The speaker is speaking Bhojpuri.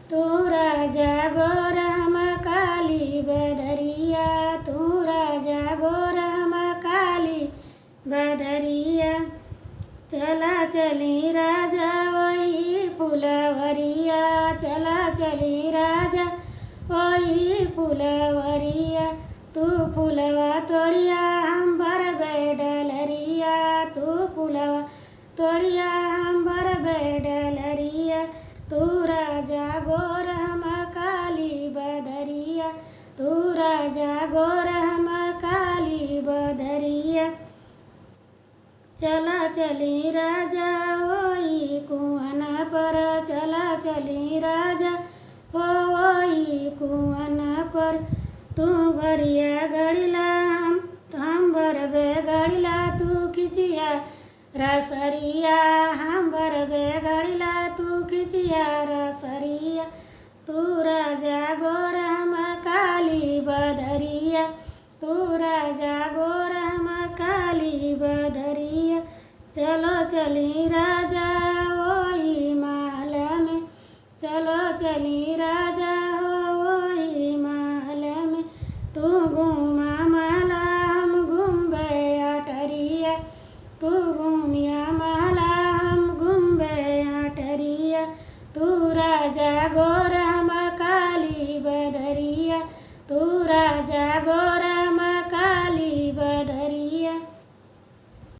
तू राजा गोरम काली बदरिया, तू राजा गोरम काली बदरिया। चला चली राजा वही फुलवरिया, चला चली राजा वही फुलवरिया। तू फुलवा तोड़िया हम भरबे डलरिया, तू फुलवा तोड़िया हम भरबे डलरिया। तू राजा गोरम काली बदरिया, तू राजा गोरम काली बदरिया। चला चली राजा वही कुआन पर, चला चली राजा वही कुआन पर। तू भरिया गड़िला हम भरबे गड़िला, तू खिचिया रसरिया हम भरबे गड़िला, तू खिचिया रसरिया। तू राजा गोरम काली बदरिया, तू राजा गोरम काली बदरिया। चलो चली राजा वही महल में, चलो चली राजा वही महल में। तू घूमा महला हम घूमबे अटरिया, तू घूमिया महला हम घूमबे अटरिया। तू राजा गोरम काली बदरिया, तू राजा गोरम काली बदरिया।